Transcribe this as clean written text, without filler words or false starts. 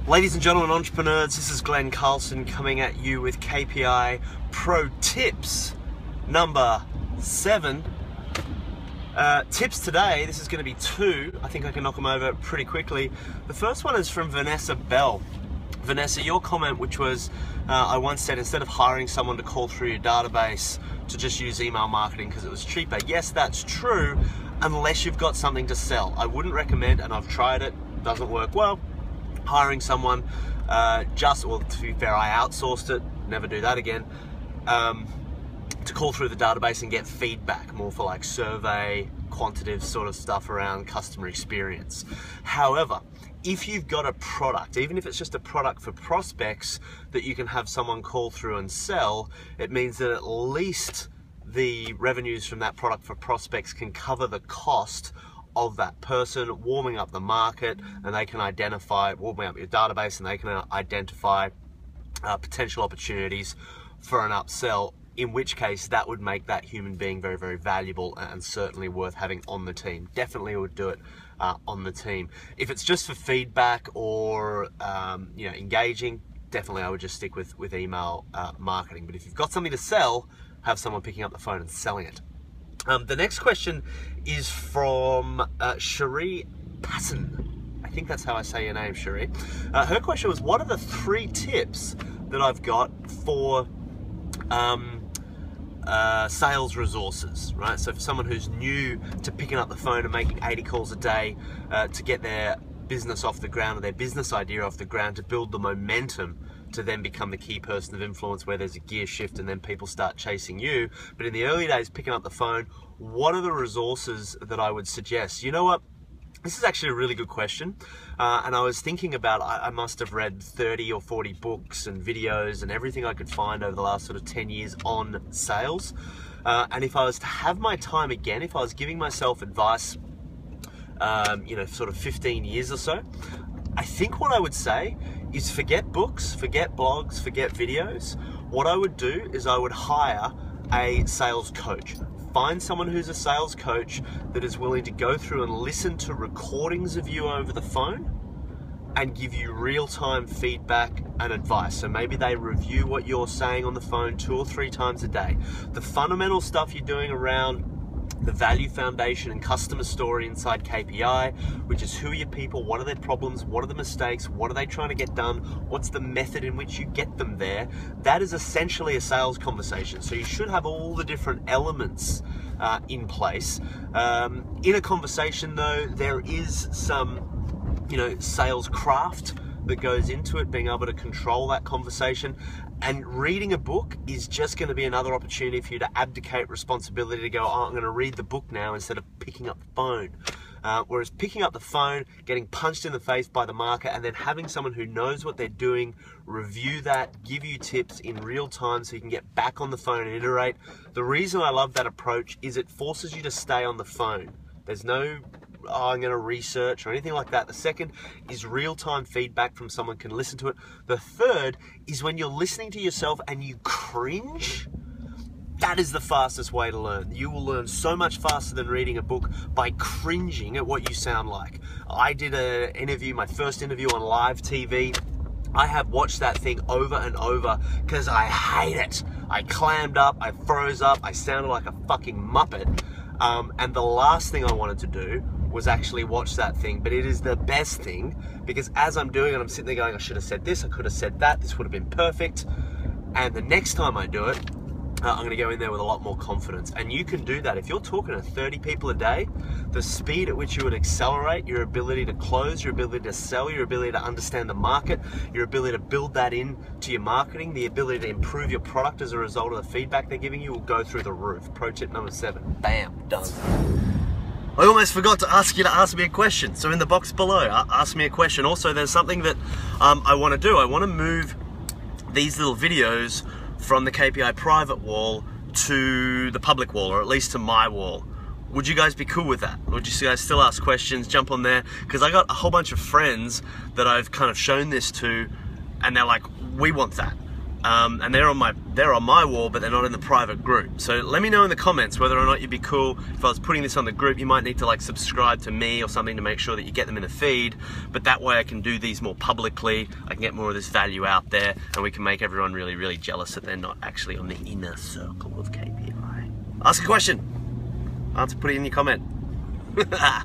Ladies and gentlemen, entrepreneurs, this is Glen Carlson coming at you with KPI Pro Tips number 7. Tips today, this is going to be 2. I think I can knock them over pretty quickly. The first one is from Vanessa Bell. Vanessa, your comment, which was, I once said, instead of hiring someone to call through your database, to just use email marketing because it was cheaper. Yes, that's true, unless you've got something to sell. I wouldn't recommend, and I've tried it, doesn't work well, hiring someone well, to be fair, I outsourced it, never do that again, to call through the database and get feedback, more for like survey, quantitative sort of stuff around customer experience. However, if you've got a product, even if it's just a product for prospects that you can have someone call through and sell, it means that at least the revenues from that product for prospects can cover the cost of that person, warming up the market, and they can identify, warming up your database, and they can identify potential opportunities for an upsell, in which case that would make that human being very, very valuable and certainly worth having on the team. Definitely would do it on the team. If it's just for feedback or engaging, definitely I would just stick with email marketing. But if you've got something to sell, have someone picking up the phone and selling it. The next question is from Cherie Passon. I think that's how I say your name, Cherie. Her question was, what are the 3 tips that I've got for sales resources, right? So for someone who's new to picking up the phone and making 80 calls a day to get their business off the ground or their business idea off the ground, to build the momentum to then become the key person of influence, where there's a gear shift and then people start chasing you. But in the early days, picking up the phone, what are the resources that I would suggest? You know what? This is actually a really good question. And I was thinking about, I must have read 30 or 40 books and videos and everything I could find over the last sort of 10 years on sales. And if I was to have my time again, if I was giving myself advice, sort of 15 years or so, I think what I would say is forget books, forget blogs, forget videos. What I would do is I would hire a sales coach. Find someone who's a sales coach that is willing to go through and listen to recordings of you over the phone and give you real-time feedback and advice. So maybe they review what you're saying on the phone 2 or 3 times a day. The fundamental stuff you're doing around the value foundation and customer story inside KPI, which is who are your people, what are their problems, what are the mistakes, what are they trying to get done, what's the method in which you get them there. That is essentially a sales conversation. So you should have all the different elements in place. In a conversation though, there is some, sales craft that goes into it, being able to control that conversation. And reading a book is just going to be another opportunity for you to abdicate responsibility, to go, oh, I'm going to read the book now instead of picking up the phone. Whereas picking up the phone, getting punched in the face by the market, and then having someone who knows what they're doing review that, give you tips in real time so you can get back on the phone and iterate. The reason I love that approach is it forces you to stay on the phone. There's no, I'm going to research or anything like that. The second is real-time feedback from someone can listen to it. The third is when you're listening to yourself and you cringe, that is the fastest way to learn. You will learn so much faster than reading a book by cringing at what you sound like. I did an interview, my first interview on live TV. I have watched that thing over and over because I hate it. I clammed up, I froze up, I sounded like a fucking muppet. And the last thing I wanted to do was actually watch that thing, but it is the best thing, because as I'm doing it, I'm sitting there going, I should have said this, I could have said that, this would have been perfect. And the next time I do it, I'm going to go in there with a lot more confidence. And you can do that. If you're talking to 30 people a day, the speed at which you would accelerate your ability to close, your ability to sell, your ability to understand the market, your ability to build that into your marketing, the ability to improve your product as a result of the feedback they're giving you will go through the roof. Pro tip number 7. Bam, done. I almost forgot to ask you to ask me a question. So in the box below, ask me a question. Also, there's something that I want to do. I want to move these little videos from the KPI private wall to the public wall, or at least to my wall. Would you guys be cool with that? Would you guys still ask questions, jump on there? Because I got a whole bunch of friends that I've kind of shown this to, and they're like, we want that. and they're on my wall, but they're not in the private group. So let me know in the comments whether or not you'd be cool if I was putting this on the group. You might need to like subscribe to me or something to make sure that you get them in the feed, but that way I can do these more publicly. I can get more of this value out there, and we can make everyone really, really jealous that they're not actually on the inner circle of KPI. Ask a question. Answer, put it in your comment.